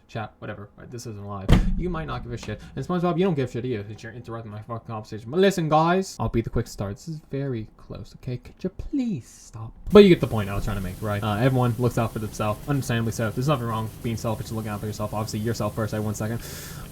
chat, whatever. Right, this isn't live. You might not give a shit. And SpongeBob, you don't give a shit either because you're interrupting my fucking conversation. But listen, guys, I'll be the quick start. This is very close, okay? Could you please stop? But you get the point I was trying to make, right? Everyone looks out for themselves. Understandably so. There's nothing wrong with being selfish and looking out for yourself. Obviously, yourself first, every 1 second.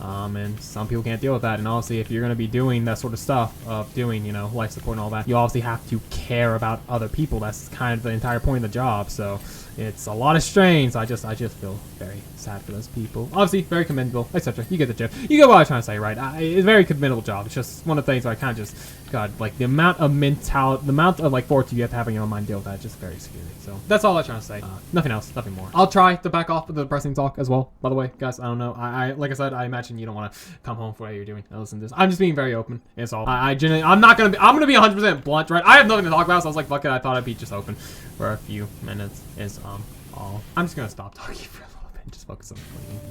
And some people can't deal with that. And obviously, if you're going to be doing that sort of stuff of doing, you know, life support and all that, you obviously have to care about other people. That's kind of the entire point of the job. So it's a lot of strains. I just feel very sad for those people. Obviously, very commendable, etc. You get the joke. You get what I'm trying to say, right? It's a very commendable job. It's just one of the things where I kind of just, God, like the amount of mentality, the amount of like fortitude you have to have in your own mind to deal with that is just very scary. So that's all I'm trying to say. Nothing else, nothing more. I'll try to back off of the depressing talk as well. By the way, guys, I don't know. I like I said, I imagine you don't want to come home for what you're doing and listen to this. I'm just being very open. It's all. I'm gonna be 100% blunt, right? I have nothing to talk about, so I was like, fuck it. I thought I'd be just open for a few minutes. Is all. I'm just gonna stop talking for a little bit and just focus on cleaning.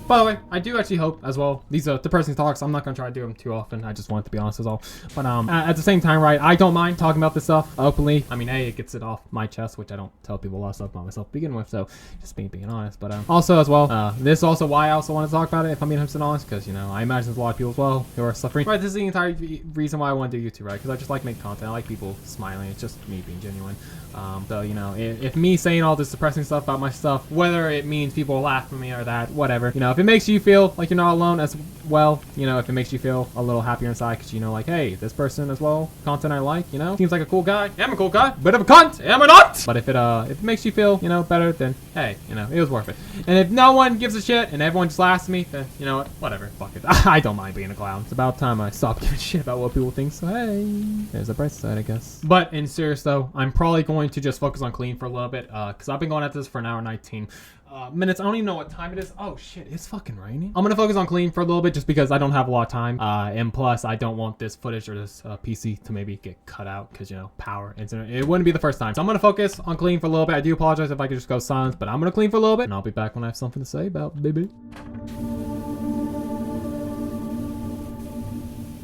By the way, I do actually hope as well. These are depressing talks. I'm not gonna try to do them too often. I just want to be honest as all. But at the same time, right? I don't mind talking about this stuff openly. I mean, it gets it off my chest, which I don't tell people a lot of stuff about myself to begin with. So just me being honest. But also as well, this is also why I also want to talk about it. If I'm being honest, because you know, I imagine there's a lot of people as well who are suffering. Right. This is the entire reason why I want to do YouTube, right? Because I just like making content. I like people smiling. It's just me being genuine. So you know, if me saying all this depressing stuff about my stuff, whether it means people will laugh at me or that, whatever, you know, if it makes you feel like you're not alone as well, you know, if it makes you feel a little happier inside, because you know, like, hey, this person as well, content I like, you know, seems like a cool guy. I'm a cool guy, bit of a cunt, am I not? But if it makes you feel, you know, better, then hey, you know, it was worth it. And if no one gives a shit and everyone just laughs at me, then you know what, whatever, fuck it. I don't mind being a clown. It's about time I stop giving a shit about what people think. So hey, there's a bright side, I guess. But in serious though, I'm probably going to just focus on clean for a little bit, because I've been going at this for an hour 19 minutes. I don't even know what time it is. Oh shit, it's fucking raining. I'm gonna focus on clean for a little bit just because I don't have a lot of time, and plus I don't want this footage or this PC to maybe get cut out because, you know, power incident. It wouldn't be the first time. So I'm gonna focus on clean for a little bit. I do apologize if I could just go silent, but I'm gonna clean for a little bit and I'll be back when I have something to say about baby.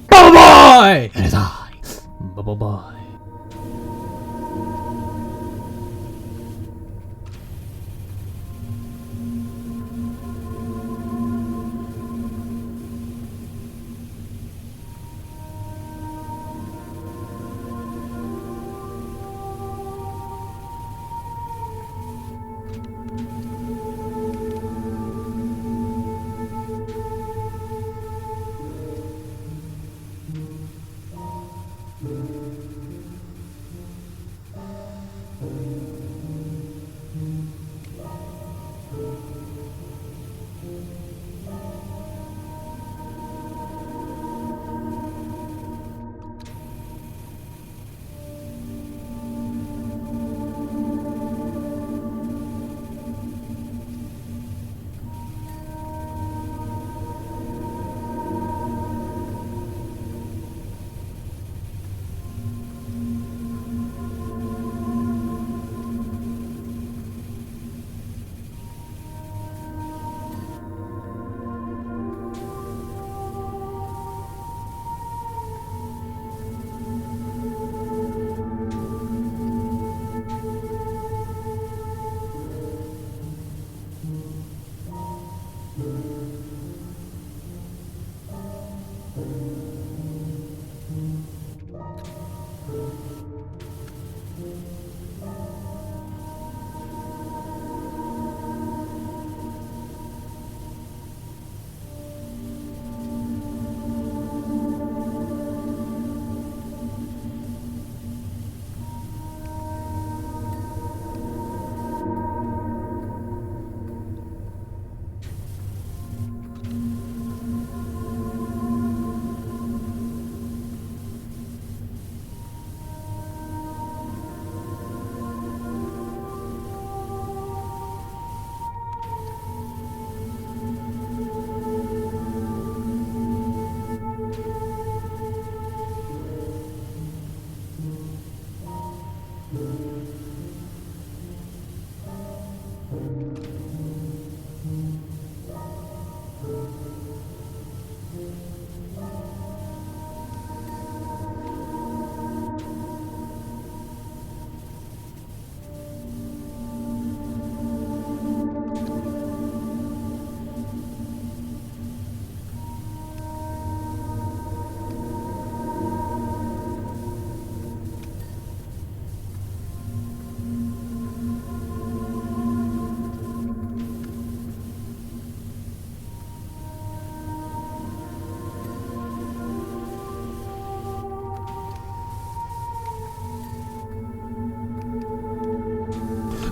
Bubble boy! It is I, Bubble boy.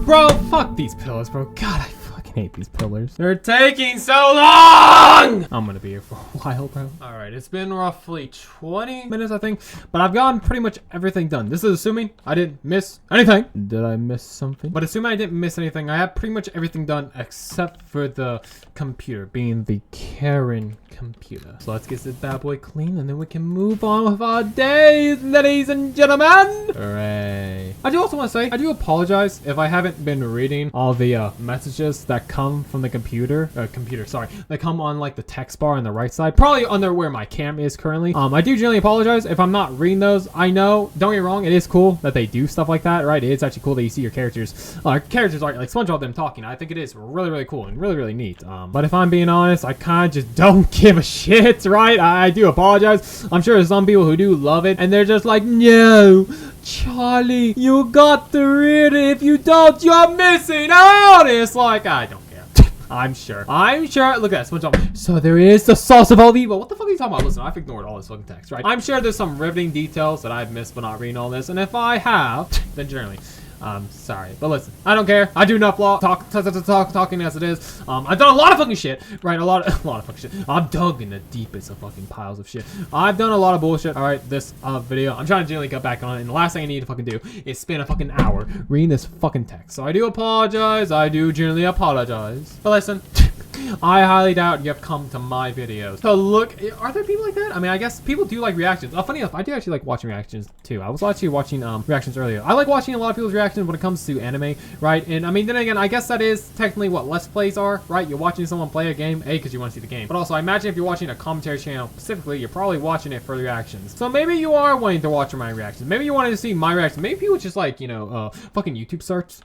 Bro, fuck these pillars, bro. God, I fucking hate these pillars. They're taking so long! I'm gonna be here for a while, bro. All right, it's been roughly 20 minutes, I think, but I've gotten pretty much everything done. This is assuming I didn't miss anything. Did I miss something? But assuming I didn't miss anything, I have pretty much everything done except for the computer, being the Karen computer. So let's get this bad boy clean, and then we can move on with our days, ladies and gentlemen. Hooray. I do also want to say, I do apologize if I haven't been reading all the messages that come from the computer, that come on like the text bar on the right side, probably under where my cam is currently. I do generally apologize if I'm not reading those. I know, don't get me wrong, it is cool that they do stuff like that, right? It is actually cool that you see your characters are like SpongeBob them talking. I think it is really cool and really neat. But if I'm being honest, I kind of just don't give a shit, right? I do apologize. I'm sure there's some people who do love it, and they're just like, no, Charlie, you got to read it. If you don't, you're missing out. It's like, I don't care. I'm sure. Look at that, SpongeBob. So there is the sauce of all evil. What the fuck are you talking about? Listen, I've ignored all this fucking text, right? I'm sure there's some riveting details that I've missed but not reading all this, and if I have, then generally, sorry, but listen, I don't care. I do enough talking as it is. I've done a lot of fucking shit, right? A lot of fucking shit. I've dug in the deepest of fucking piles of shit. I've done a lot of bullshit. All right, this video, I'm trying to generally get back on it, and the last thing I need to fucking do is spend a fucking hour reading this fucking text. So I do apologize. I do generally apologize. But listen, I highly doubt you've come to my videos to look. Are there people like that? I mean, I guess people do like reactions. Funny enough, I do actually like watching reactions too. I was actually watching reactions earlier. I like watching a lot of people's reactions when it comes to anime, right? And I mean, then again, I guess that is technically what Let's Plays are, right? You're watching someone play a game, because you want to see the game. But also, I imagine if you're watching a commentary channel specifically, you're probably watching it for the reactions. So maybe you are wanting to watch my reactions. Maybe you wanted to see my reactions. Maybe people just like, you know, fucking YouTube surf.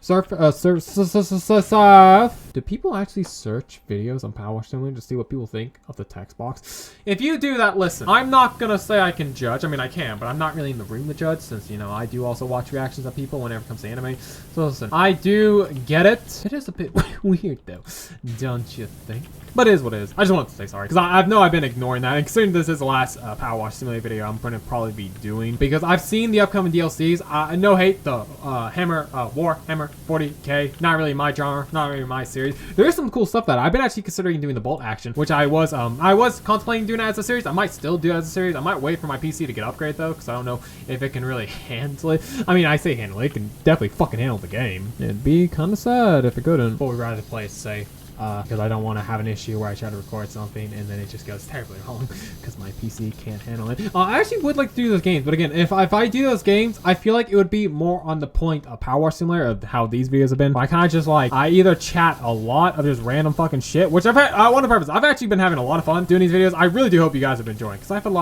Do people actually search videos on PowerWash to see what people think of the text box? If you do that, listen, I'm not gonna say I can judge. I mean, I can, but I'm not really in the room to judge, since, you know, I do also watch reactions of people whenever it comes to anime. So listen, I do get it. It is a bit weird though, don't you think? But it is what it is. I just wanted to say sorry, because I know I've been ignoring that, and considering this is the last PowerWash Simulator video I'm gonna probably be doing, because I've seen the upcoming DLCs. No hate, the Warhammer 40k, not really my genre, not really my series. There is some cool stuff that I've been actually considering doing the bolt action, which I was contemplating doing it as a series. I might still do it as a series. I might wait for my PC to get upgraded though, because I don't know if it can really handle it. I mean, I say handle it, it can definitely fucking handle the game. It'd be kind of sad if it couldn't. But we'd rather play it safe. Because I don't want to have an issue where I try to record something and then it just goes terribly wrong because my PC can't handle it. I actually would like to do those games, but again, if I do those games, I feel like it would be more on the point of PowerWash Simulator of how these videos have been. I kind of just like, I either chat a lot of just random fucking shit, which I've had, on purpose. I've actually been having a lot of fun doing these videos. I really do hope you guys have been enjoying, because I've been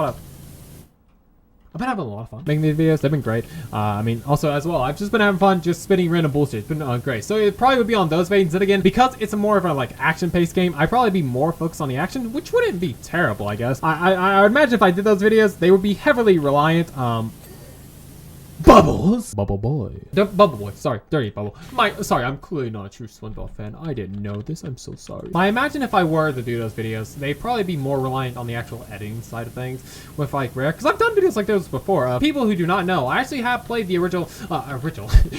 having a lot of fun making these videos. They've been great. I mean, also as well, I've just been having fun just spitting random bullshit. It's been great. So it probably would be on those veins. And again, because it's a more of a like action-paced game, I'd probably be more focused on the action, which wouldn't be terrible, I guess. I would imagine if I did those videos, they would be heavily reliant Bubbles! Bubble Boy. Bubble Boy. Sorry. Dirty Bubble. Sorry, I'm clearly not a true SpongeBob fan. I didn't know this. I'm so sorry. I imagine if I were to do those videos, they'd probably be more reliant on the actual editing side of things with like Rare. Because I've done videos like those before. People who do not know, I actually have played the original.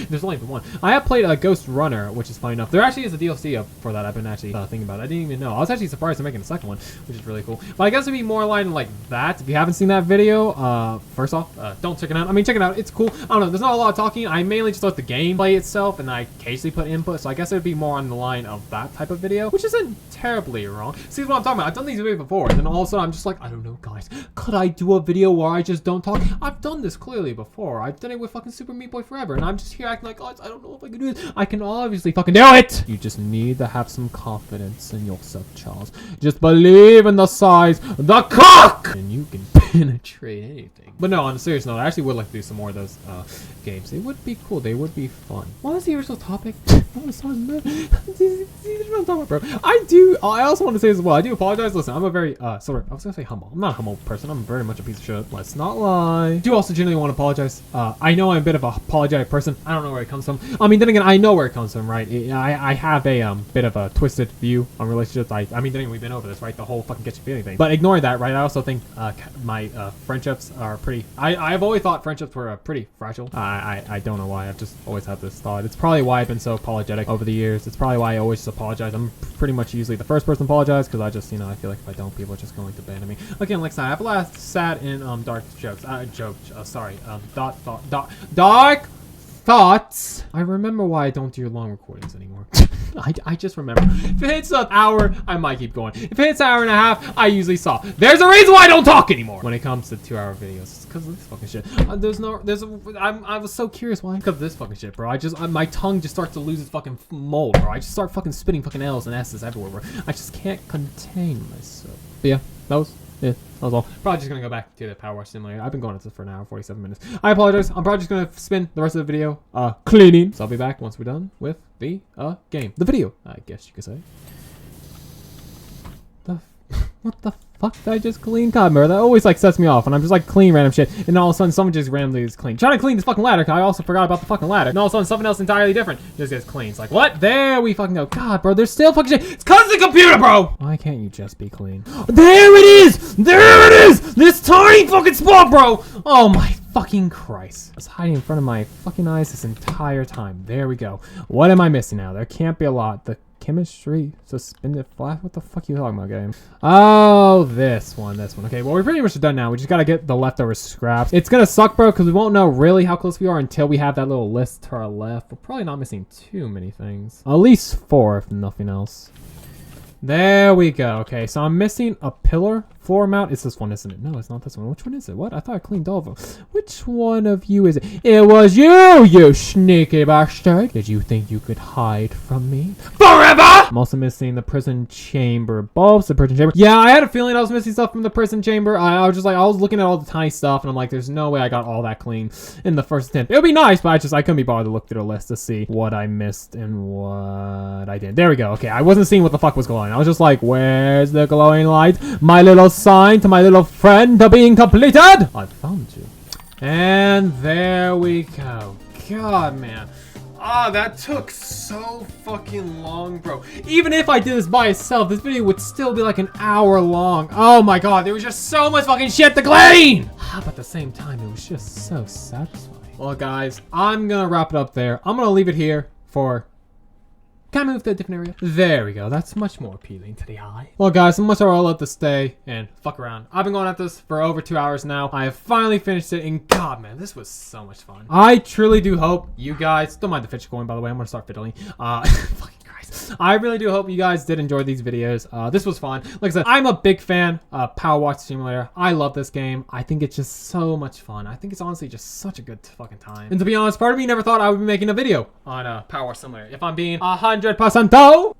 There's only been one. I have played a Ghost Runner, which is funny enough. There actually is a DLC for that I've been actually thinking about. I didn't even know. I was actually surprised they're making a second one, which is really cool. But I guess it'd be more aligned like that. If you haven't seen that video, first off, don't check it out. I mean, check it out. It's cool. I don't know. There's not a lot of talking. I mainly just let the game play itself, and I occasionally put input. So I guess it would be more on the line of that type of video, which isn't terribly wrong. See what I'm talking about? I've done these videos before, and then all of a sudden I'm just like, I don't know, guys. Could I do a video where I just don't talk? I've done this clearly before. I've done it with fucking Super Meat Boy Forever, and I'm just here acting like, guys, I don't know if I can do this. I can obviously fucking do it. You just need to have some confidence in yourself, Charles. Just believe in the size of the cock, and you can penetrate anything. But no, on a serious note, I actually would like to do some more of those games. They would be cool. They would be fun. What was the original topic? What was what I'm talking about, bro? I also want to say as well, I do apologize. Listen, I'm a very sorry, I was gonna say humble. I'm not a humble person. I'm very much a piece of shit. Let's not lie. I do also genuinely want to apologize. I know I'm a bit of a apologetic person. I don't know where it comes from. I mean, then again, I know where it comes from, right? I have a bit of a twisted view on relationships. I mean, then again, we've been over this, right? The whole fucking get you feeling thing. But ignoring that, right? I also think my my friendships are pretty. I've always thought friendships were pretty fragile. I don't know why. I've just always had this thought. It's probably why I've been so apologetic over the years. It's probably why I always just apologize. I'm pretty much usually the first person to apologize because I just, you know, I feel like if I don't, people are just going to abandon me. Again, like I have a lot of sad and dark jokes. Dark thoughts. I remember why I don't do long recordings anymore. I just remember. If it hits an hour, I might keep going. If it hits an hour and a half, I usually stop. There's a reason why I don't talk anymore when it comes to 2-hour videos. It's because of this fucking shit. I was so curious why. Because of this fucking shit, bro. My tongue just starts to lose its fucking mold, bro. I just start fucking spitting fucking L's and S's everywhere, bro. I just can't contain myself. But yeah, that was all. Probably just gonna go back to the PowerWash simulator. I've been going at this for an hour and 47 minutes. I apologize. I'm probably just gonna spend the rest of the video cleaning. So I'll be back once we're done with the game. The video, I guess you could say. What the fuck did I just clean? God, bro, that always like sets me off, and I'm just like clean random shit, and all of a sudden someone just randomly is clean. Trying to clean this fucking ladder, cause I also forgot about the fucking ladder, and all of a sudden something else entirely different just gets clean. It's like, what? There we fucking go. God, bro, there's still fucking shit. It's cause of the computer, bro! Why can't you just be clean? There it is! There it is! This tiny fucking spot, bro! Oh my fucking Christ. I was hiding in front of my fucking eyes this entire time. There we go. What am I missing now? There can't be a lot. The chemistry suspended flash. What the fuck are you talking about, game? Oh, this one. Okay, well, we're pretty much done now. We just gotta get the leftover scraps. It's gonna suck, bro, because we won't know really how close we are until we have that little list to our left. We're probably not missing too many things. At least 4, if nothing else. There we go. Okay, so I'm missing a pillar floor mount. It's this one, isn't it? No, it's not this one. Which one is it? What? I thought I cleaned all of them. Which one of you is it? It was you sneaky bastard. Did you think you could hide from me forever? I'm also missing the prison chamber bulbs. The prison chamber. Yeah, I had a feeling I was missing stuff from the prison chamber. I was just like, I was looking at all the tiny stuff, and I'm like, there's no way I got all that clean in the first attempt. It would be nice, but I couldn't be bothered to look through the list to see what I missed and what I did. There we go. Okay, I wasn't seeing what the fuck was going on. I was just like, where's the glowing light? My little sign to my little friend to being completed. I found you. And there we go. God, man. Ah, that took so fucking long, bro. Even if I did this by itself, this video would still be like an hour long. Oh my god, there was just so much fucking shit to clean. But at the same time, it was just so satisfying. Well, guys, I'm gonna wrap it up there. I'm gonna leave it here for... Can I move to a different area? There we go. That's much more appealing to the eye. Well, guys, so much I'll let this stay and fuck around. I've been going at this for over 2 hours now. I have finally finished it, and god, man, this was so much fun. I truly do hope you guys... Don't mind the fish going, by the way. I'm gonna start fiddling. Fucking Christ. I really do hope you guys did enjoy these videos. This was fun. Like I said, I'm a big fan of PowerWash Simulator. I love this game. I think it's just so much fun. I think it's honestly just such a good fucking time. And to be honest, part of me never thought I would be making a video on PowerWash Simulator. If I'm being 100%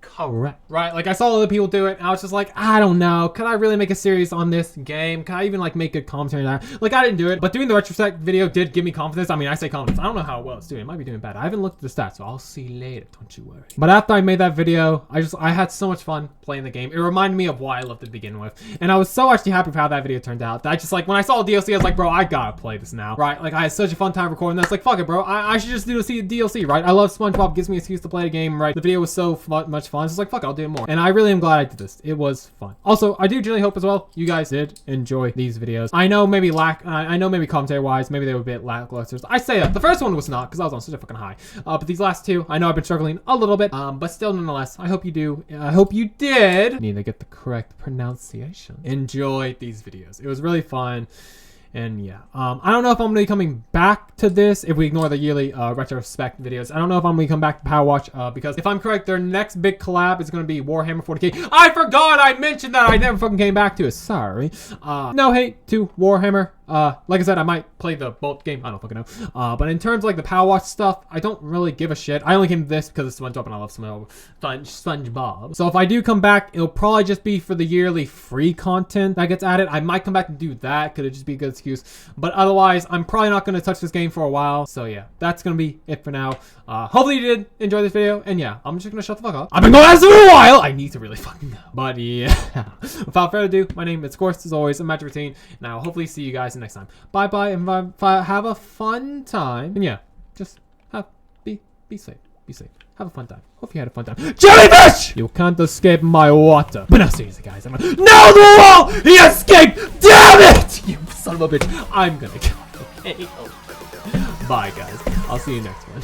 correct. Right? Like, I saw other people do it, and I was just like, I don't know. Could I really make a series on this game? Could I even, like, make good commentary on that? Like, I didn't do it, but doing the retrospect video did give me confidence. I mean, I say confidence. I don't know how well it's doing. It might be doing bad. I haven't looked at the stats, so I'll see later. Don't you worry. But after I made that video, I had so much fun playing the game. It reminded me of why I loved it to begin with. And I was so actually happy with how that video turned out that I just, like, when I saw the DLC, I was like, bro, I gotta play this now. Right? Like, I had such a fun time recording this. Like, fuck it, bro. I should just do the DLC, right? I love SpongeBob. Gives me an excuse to play the game, right? The video was so much fun. It's like, fuck it, I'll do it more. And I really am glad I did this. It was fun. Also, I do really hope as well you guys did enjoy these videos. I know maybe commentary-wise, maybe they were a bit lackluster. I say that. The first one was not, because I was on such a fucking high. But these last two, I know I've been struggling a little bit. But still, nonetheless, I hope you do. I hope you did. Need to get the correct pronunciation. Enjoy these videos. It was really fun. And yeah, I don't know if I'm going to be coming back to this if we ignore the yearly retrospect videos. I don't know if I'm going to come back to PowerWash because if I'm correct, their next big collab is going to be Warhammer 40k. I forgot I mentioned that. I never fucking came back to it. Sorry. No hate to Warhammer. Like I said, I might play the both game. I don't fucking know. But in terms of like the PowerWash stuff, I don't really give a shit. I only came to this because it's SpongeBob and I love SpongeBob. So if I do come back, it'll probably just be for the yearly free content that gets added. I might come back and do that. Could it just be a good excuse? But otherwise, I'm probably not going to touch this game for a while. So yeah, that's going to be it for now. Hopefully you did enjoy this video. And yeah, I'm just going to shut the fuck up. I've been going at this for a while. I need to really fucking go. But yeah, without further ado, my name is Squares, as always, I'm Magic Routine. And I'll hopefully see you guys next time. Bye bye, and have a fun time. And yeah, just be safe. Be safe. Have a fun time. Hope you had a fun time. Jellyfish! You can't escape my water. But no, seriously, guys. No, the wall! He escaped! Damn it! You son of a bitch. I'm gonna kill him. Okay? Bye, guys. I'll see you next one.